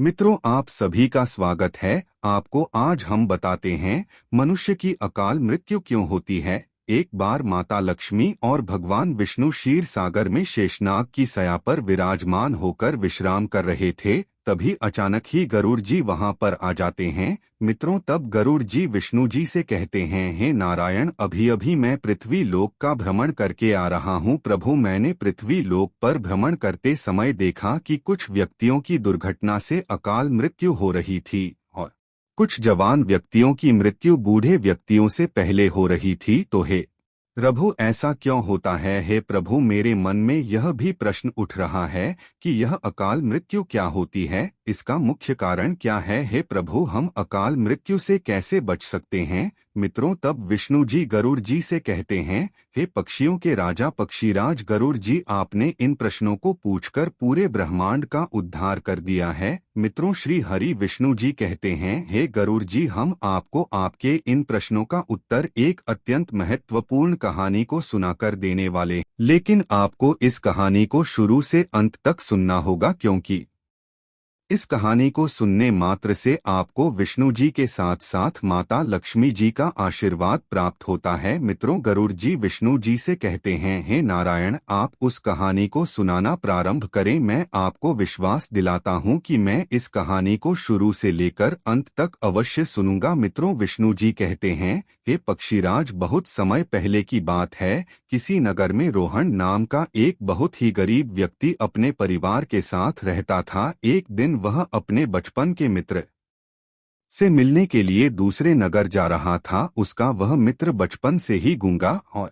मित्रों, आप सभी का स्वागत है। आपको आज हम बताते हैं मनुष्य की अकाल मृत्यु क्यों होती है। एक बार माता लक्ष्मी और भगवान विष्णु क्षीर सागर में शेषनाग की सया पर विराजमान होकर विश्राम कर रहे थे। तभी अचानक ही गरुड़ जी वहां पर आ जाते हैं। मित्रों, तब गरुड़ जी विष्णु जी से कहते हैं, हे नारायण, अभी अभी मैं पृथ्वी लोक का भ्रमण करके आ रहा हूँ। प्रभु, मैंने पृथ्वी लोक पर भ्रमण करते समय देखा कि कुछ व्यक्तियों की दुर्घटना से अकाल मृत्यु हो रही थी और कुछ जवान व्यक्तियों की मृत्यु बूढ़े व्यक्तियों से पहले हो रही थी। तो हे प्रभु, ऐसा क्यों होता है? हे प्रभु, मेरे मन में यह भी प्रश्न उठ रहा है कि यह अकाल मृत्यु क्या होती है, इसका मुख्य कारण क्या है? हे प्रभु, हम अकाल मृत्यु से कैसे बच सकते हैं? मित्रों, तब विष्णु जी गरुड़ जी से कहते हैं, हे पक्षियों के राजा पक्षीराज गरुड़ जी, आपने इन प्रश्नों को पूछकर पूरे ब्रह्मांड का उद्धार कर दिया है। मित्रों, श्री हरि विष्णु जी कहते हैं, हे गरुड़ जी, हम आपको आपके इन प्रश्नों का उत्तर एक अत्यंत महत्वपूर्ण कहानी को सुनाकर देने वाले, लेकिन आपको इस कहानी को शुरू से अंत तक सुनना होगा, क्योंकि इस कहानी को सुनने मात्र से आपको विष्णु जी के साथ साथ माता लक्ष्मी जी का आशीर्वाद प्राप्त होता है। मित्रों, गरुड़ जी विष्णु जी से कहते हैं, हे नारायण, आप उस कहानी को सुनाना प्रारंभ करें। मैं आपको विश्वास दिलाता हूँ कि मैं इस कहानी को शुरू से लेकर अंत तक अवश्य सुनूंगा। मित्रों, विष्णु जी कहते हैं, हे पक्षीराज, बहुत समय पहले की बात है। किसी नगर में रोहन नाम का एक बहुत ही गरीब व्यक्ति अपने परिवार के साथ रहता था। एक दिन वह अपने बचपन के मित्र से मिलने के लिए दूसरे नगर जा रहा था। उसका वह मित्र बचपन से ही गूंगा और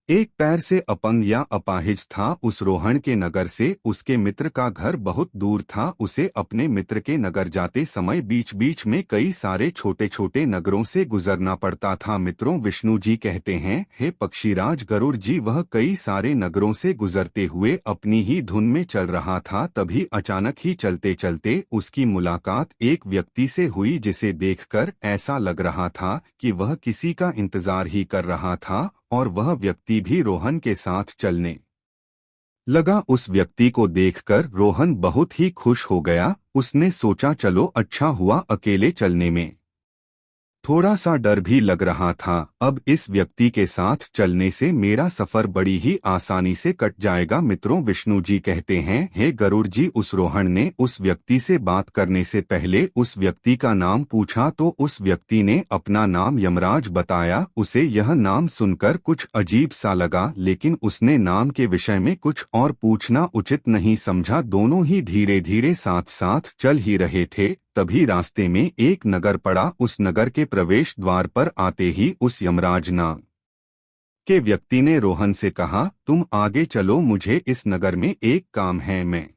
एक पैर से अपंग या अपाहिज था। उस रोहन के नगर से उसके मित्र का घर बहुत दूर था। उसे अपने मित्र के नगर जाते समय बीच बीच में कई सारे छोटे छोटे नगरों से गुजरना पड़ता था। मित्रों, विष्णु जी कहते हैं, हे पक्षीराज गरुड़ जी, वह कई सारे नगरों से गुजरते हुए अपनी ही धुन में चल रहा था। तभी अचानक ही चलते चलते उसकी मुलाकात एक व्यक्ति से हुई, जिसे देखकर ऐसा लग रहा था कि वह किसी का इंतजार ही कर रहा था और वह व्यक्ति भी रोहन के साथ चलने लगा। उस व्यक्ति को देखकर रोहन बहुत ही खुश हो गया। उसने सोचा, चलो अच्छा हुआ, अकेले चलने में थोड़ा सा डर भी लग रहा था। अब इस व्यक्ति के साथ चलने से मेरा सफर बड़ी ही आसानी से कट जाएगा। मित्रों, विष्णु जी कहते हैं, हे गरुड़ जी, उस रोहन ने उस व्यक्ति से बात करने से पहले उस व्यक्ति का नाम पूछा तो उस व्यक्ति ने अपना नाम यमराज बताया। उसे यह नाम सुनकर कुछ अजीब सा लगा, लेकिन उसने नाम के विषय में कुछ और पूछना उचित नहीं समझा। दोनों ही धीरे धीरे साथ साथ चल ही रहे थे। तभी रास्ते में एक नगर पड़ा। उस नगर के प्रवेश द्वार पर आते ही उस यमराज नाम के व्यक्ति ने रोहन से कहा, तुम आगे चलो, मुझे इस नगर में एक काम है, मैं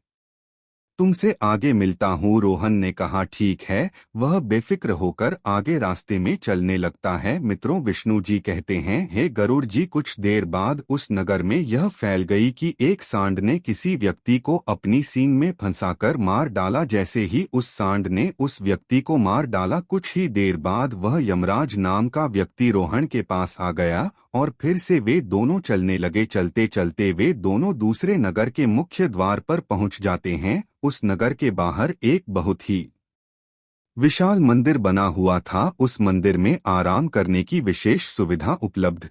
तुमसे आगे मिलता हूँ। रोहन ने कहा, ठीक है। वह बेफिक्र होकर आगे रास्ते में चलने लगता है। मित्रों, विष्णु जी कहते हैं, हे गरुड़ जी, कुछ देर बाद उस नगर में यह फैल गई कि एक सांड ने किसी व्यक्ति को अपनी सींग में फंसाकर मार डाला। जैसे ही उस सांड ने उस व्यक्ति को मार डाला, कुछ ही देर बाद वह यमराज नाम का व्यक्ति रोहन के पास आ गया और फिर से वे दोनों चलने लगे। चलते चलते वे दोनों दूसरे नगर के मुख्य द्वार पर पहुंच जाते हैं। उस नगर के बाहर एक बहुत ही विशाल मंदिर बना हुआ था। उस मंदिर में आराम करने की विशेष सुविधा उपलब्ध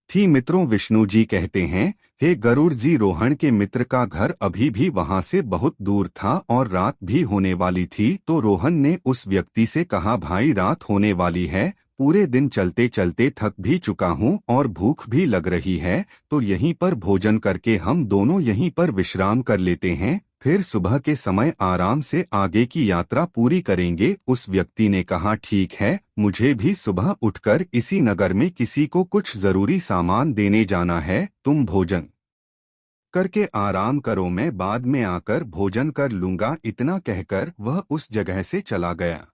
थी। मित्रों, विष्णु जी कहते हैं, हे गरुड़ जी, रोहन के मित्र का घर अभी भी वहां से बहुत दूर था और रात भी होने वाली थी। तो रोहन ने उस व्यक्ति से कहा, भाई, रात होने वाली है, पूरे दिन चलते चलते थक भी चुका हूँ और भूख भी लग रही है, तो यहीं पर भोजन करके हम दोनों यहीं पर विश्राम कर लेते हैं, फिर सुबह के समय आराम से आगे की यात्रा पूरी करेंगे। उस व्यक्ति ने कहा, ठीक है, मुझे भी सुबह उठकर इसी नगर में किसी को कुछ जरूरी सामान देने जाना है। तुम भोजन करके आराम करो, मैं बाद में आकर भोजन कर लूंगा। इतना कहकर वह उस जगह से चला गया।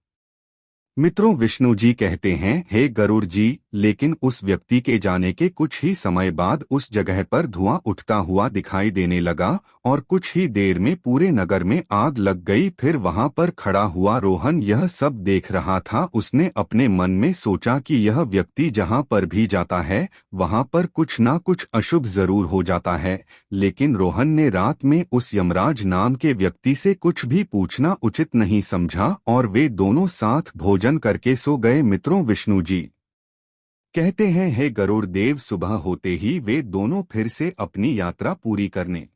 मित्रों, विष्णु जी कहते हैं, हे गरुड़ जी, लेकिन उस व्यक्ति के जाने के कुछ ही समय बाद उस जगह पर धुआं उठता हुआ दिखाई देने लगा और कुछ ही देर में पूरे नगर में आग लग गई। फिर वहां पर खड़ा हुआ रोहन यह सब देख रहा था। उसने अपने मन में सोचा कि यह व्यक्ति जहां पर भी जाता है वहां पर कुछ ना कुछ अशुभ जरूर हो जाता है। लेकिन रोहन ने रात में उस यमराज नाम के व्यक्ति से कुछ भी पूछना उचित नहीं समझा और वे दोनों साथ भोजन करके सो गए। मित्रों, विष्णु जी कहते हैं, हे गरुड़ देव, सुबह होते ही वे दोनों फिर से अपनी यात्रा पूरी करने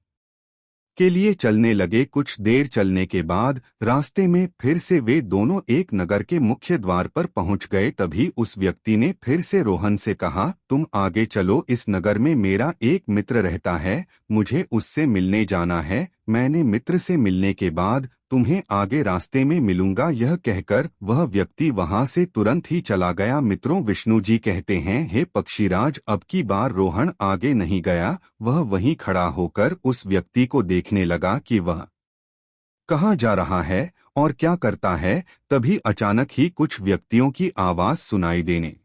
के लिए चलने लगे। कुछ देर चलने के बाद रास्ते में फिर से वे दोनों एक नगर के मुख्य द्वार पर पहुंच गए। तभी उस व्यक्ति ने फिर से रोहन से कहा, तुम आगे चलो, इस नगर में मेरा एक मित्र रहता है, मुझे उससे मिलने जाना है। मैंने मित्र से मिलने के बाद तुम्हें आगे रास्ते में मिलूंगा। यह कहकर वह व्यक्ति वहां से तुरंत ही चला गया। मित्रों, विष्णु जी कहते हैं, हे पक्षीराज, अब की बार रोहन आगे नहीं गया। वह वहीं खड़ा होकर उस व्यक्ति को देखने लगा कि वह कहाँ जा रहा है और क्या करता है। तभी अचानक ही कुछ व्यक्तियों की आवाज सुनाई देने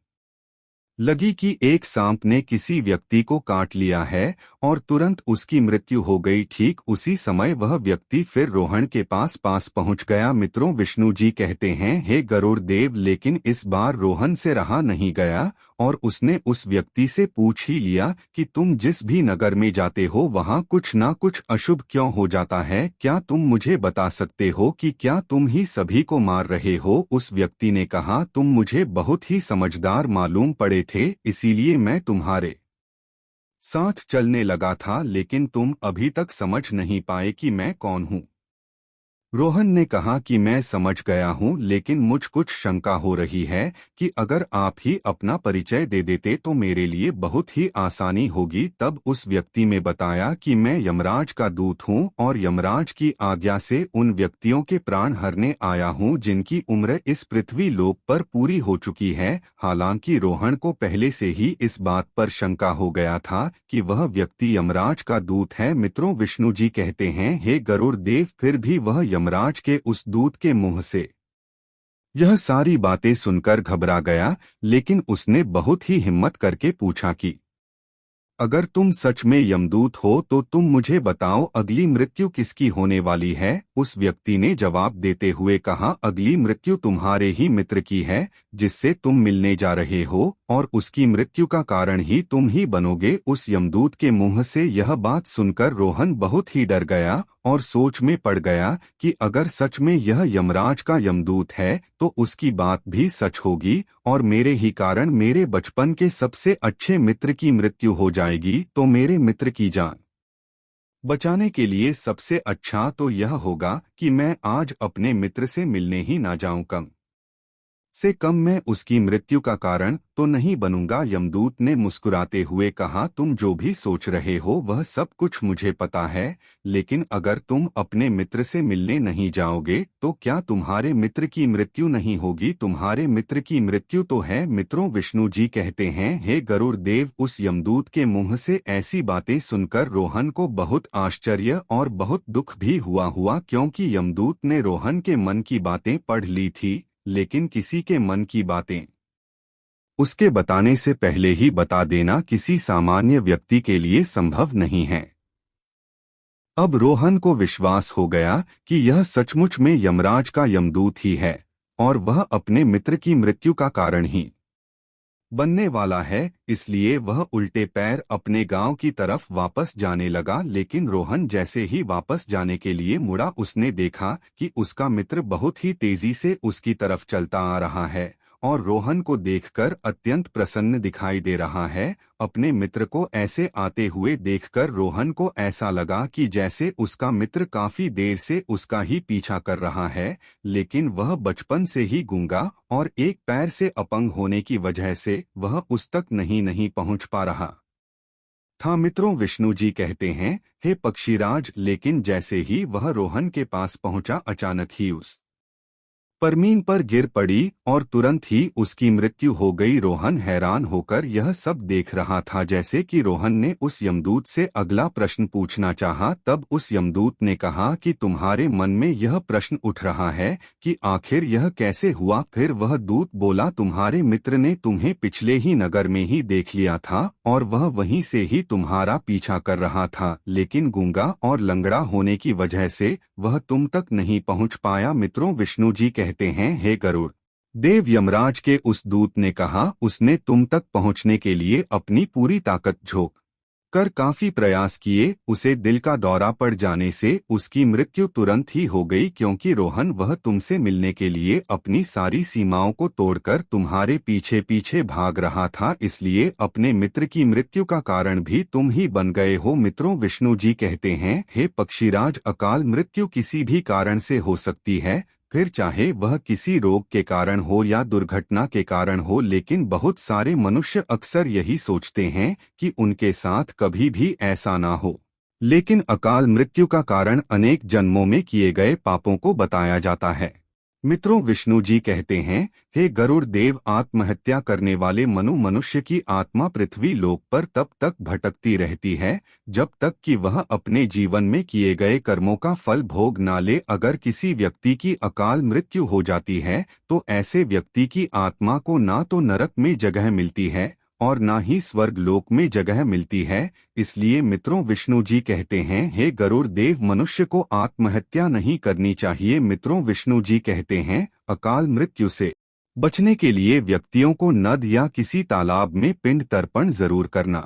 लगी कि एक सांप ने किसी व्यक्ति को काट लिया है और तुरंत उसकी मृत्यु हो गई। ठीक उसी समय वह व्यक्ति फिर रोहन के पास पहुंच गया। मित्रों, विष्णु जी कहते हैं, हे गरुड़ देव, लेकिन इस बार रोहन से रहा नहीं गया और उसने उस व्यक्ति से पूछ ही लिया कि तुम जिस भी नगर में जाते हो वहां कुछ ना कुछ अशुभ क्यों हो जाता है। क्या तुम मुझे बता सकते हो कि क्या तुम ही सभी को मार रहे हो। उस व्यक्ति ने कहा, तुम मुझे बहुत ही समझदार मालूम पड़े थे, इसीलिए मैं तुम्हारे साथ चलने लगा था, लेकिन तुम अभी तक समझ नहीं पाए कि मैं कौन हूँ। रोहन ने कहा कि मैं समझ गया हूँ, लेकिन मुझ कुछ शंका हो रही है कि अगर आप ही अपना परिचय दे देते तो मेरे लिए बहुत ही आसानी होगी। तब उस व्यक्ति ने बताया कि मैं यमराज का दूत हूँ और यमराज की आज्ञा से उन व्यक्तियों के प्राण हरने आया हूँ जिनकी उम्र इस पृथ्वी लोक पर पूरी हो चुकी है। हालांकि रोहन को पहले से ही इस बात पर शंका हो गया था कि वह व्यक्ति यमराज का दूत है। मित्रों, विष्णु जी कहते हैं, हे गरुड़ देव, फिर भी वह यमराज के उस दूत के मुंह से यह सारी बातें सुनकर घबरा गया, लेकिन उसने बहुत ही हिम्मत करके पूछा कि अगर तुम सच में यमदूत हो तो तुम मुझे बताओ, अगली मृत्यु किसकी होने वाली है। उस व्यक्ति ने जवाब देते हुए कहा, अगली मृत्यु तुम्हारे ही मित्र की है जिससे तुम मिलने जा रहे हो और उसकी मृत्यु का कारण ही तुम ही बनोगे। उस यमदूत के मुंह से यह बात सुनकर रोहन बहुत ही डर गया और सोच में पड़ गया कि अगर सच में यह यमराज का यमदूत है तो उसकी बात भी सच होगी और मेरे ही कारण मेरे बचपन के सबसे अच्छे मित्र की मृत्यु हो जाएगी। तो मेरे मित्र की जान बचाने के लिए सबसे अच्छा तो यह होगा कि मैं आज अपने मित्र से मिलने ही ना जाऊं। कम से कम मैं उसकी मृत्यु का कारण तो नहीं बनूंगा। यमदूत ने मुस्कुराते हुए कहा, तुम जो भी सोच रहे हो वह सब कुछ मुझे पता है, लेकिन अगर तुम अपने मित्र से मिलने नहीं जाओगे तो क्या तुम्हारे मित्र की मृत्यु नहीं होगी। तुम्हारे मित्र की मृत्यु तो है। मित्रों, विष्णु जी कहते हैं, हे गरुड़ देव, उस यमदूत के मुंह से ऐसी बातें सुनकर रोहन को बहुत आश्चर्य और बहुत दुख भी हुआ क्योंकि यमदूत ने रोहन के मन की बातें पढ़ ली थी, लेकिन किसी के मन की बातें उसके बताने से पहले ही बता देना किसी सामान्य व्यक्ति के लिए संभव नहीं है। अब रोहन को विश्वास हो गया कि यह सचमुच में यमराज का यमदूत ही है और वह अपने मित्र की मृत्यु का कारण ही बनने वाला है। इसलिए वह उल्टे पैर अपने गांव की तरफ वापस जाने लगा। लेकिन रोहन जैसे ही वापस जाने के लिए मुड़ा, उसने देखा कि उसका मित्र बहुत ही तेजी से उसकी तरफ चलता आ रहा है और रोहन को देखकर अत्यंत प्रसन्न दिखाई दे रहा है। अपने मित्र को ऐसे आते हुए देखकर रोहन को ऐसा लगा कि जैसे उसका मित्र काफी देर से उसका ही पीछा कर रहा है, लेकिन वह बचपन से ही गूंगा और एक पैर से अपंग होने की वजह से वह उस तक नहीं पहुंच पा रहा था। मित्रों, विष्णु जी कहते हैं, हे पक्षीराज, लेकिन जैसे ही वह रोहन के पास पहुंचा, अचानक ही उस परमीन पर गिर पड़ी और तुरंत ही उसकी मृत्यु हो गई। रोहन हैरान होकर यह सब देख रहा था। जैसे कि रोहन ने उस यमदूत से अगला प्रश्न पूछना चाहा, तब उस यमदूत ने कहा कि तुम्हारे मन में यह प्रश्न उठ रहा है कि आखिर यह कैसे हुआ। फिर वह दूत बोला, तुम्हारे मित्र ने तुम्हें पिछले ही नगर में ही देख लिया था और वह वहीं से ही तुम्हारा पीछा कर रहा था, लेकिन गूंगा और लंगड़ा होने की वजह से वह तुम तक नहीं पहुंच पाया। मित्रों, विष्णु जी कहते हैं, हे गरुड़ देव, यमराज के उस दूत ने कहा, उसने तुम तक पहुंचने के लिए अपनी पूरी ताकत झोंक कर काफी प्रयास किए। उसे दिल का दौरा पड़ जाने से उसकी मृत्यु तुरंत ही हो गई, क्योंकि रोहन वह तुमसे मिलने के लिए अपनी सारी सीमाओं को तोड़कर तुम्हारे पीछे पीछे भाग रहा था, इसलिए अपने मित्र की मृत्यु का कारण भी तुम ही बन गए हो। मित्रों, विष्णु जी कहते हैं, हे पक्षीराज, अकाल मृत्यु किसी भी कारण से हो सकती है, फिर चाहे वह किसी रोग के कारण हो या दुर्घटना के कारण हो, लेकिन बहुत सारे मनुष्य अक्सर यही सोचते हैं कि उनके साथ कभी भी ऐसा ना हो। लेकिन अकाल मृत्यु का कारण अनेक जन्मों में किए गए पापों को बताया जाता है। मित्रों, विष्णु जी कहते हैं, हे गरुड़ देव, आत्महत्या करने वाले मनुष्य की आत्मा पृथ्वी लोक पर तब तक भटकती रहती है जब तक कि वह अपने जीवन में किए गए कर्मों का फल भोग ना ले। अगर किसी व्यक्ति की अकाल मृत्यु हो जाती है तो ऐसे व्यक्ति की आत्मा को ना तो नरक में जगह मिलती है और ना ही स्वर्ग लोक में जगह मिलती है। इसलिए मित्रों, विष्णु जी कहते हैं, हे गरुड़ देव, मनुष्य को आत्महत्या नहीं करनी चाहिए। मित्रों, विष्णु जी कहते हैं, अकाल मृत्यु से बचने के लिए व्यक्तियों को नद या किसी तालाब में पिंड तर्पण जरूर करना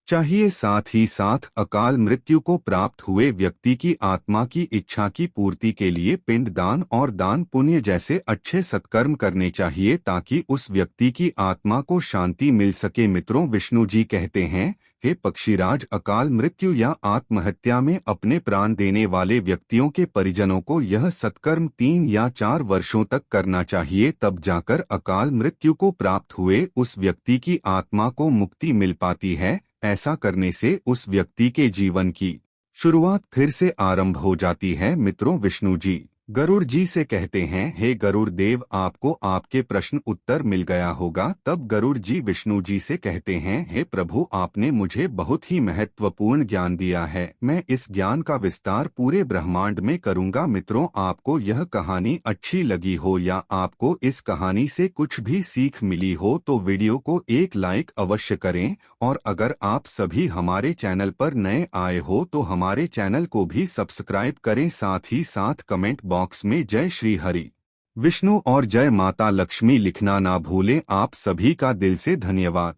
चाहिए। साथ ही साथ अकाल मृत्यु को प्राप्त हुए व्यक्ति की आत्मा की इच्छा की पूर्ति के लिए पिंड दान और दान पुण्य जैसे अच्छे सत्कर्म करने चाहिए, ताकि उस व्यक्ति की आत्मा को शांति मिल सके। मित्रों, विष्णु जी कहते हैं, हे पक्षीराज, अकाल मृत्यु या आत्महत्या में अपने प्राण देने वाले व्यक्तियों के परिजनों को यह सत्कर्म 3 या 4 वर्षों तक करना चाहिए, तब जाकर अकाल मृत्यु को प्राप्त हुए उस व्यक्ति की आत्मा को मुक्ति मिल पाती है। ऐसा करने से उस व्यक्ति के जीवन की शुरुआत फिर से आरंभ हो जाती है। मित्रों, विष्णु जी गरुड़ जी से कहते हैं, हे गरुड़ देव, आपको आपके प्रश्न उत्तर मिल गया होगा। तब गरुड़ जी विष्णु जी से कहते हैं, हे प्रभु, आपने मुझे बहुत ही महत्वपूर्ण ज्ञान दिया है, मैं इस ज्ञान का विस्तार पूरे ब्रह्मांड में करूंगा। मित्रों, आपको यह कहानी अच्छी लगी हो या आपको इस कहानी से कुछ भी सीख मिली हो तो वीडियो को एक लाइक अवश्य करें, और अगर आप सभी हमारे चैनल पर नए आए हो तो हमारे चैनल को भी सब्सक्राइब करें। साथ ही साथ कमेंट बॉक्स में जय श्री हरि विष्णु और जय माता लक्ष्मी लिखना ना भूलें। आप सभी का दिल से धन्यवाद।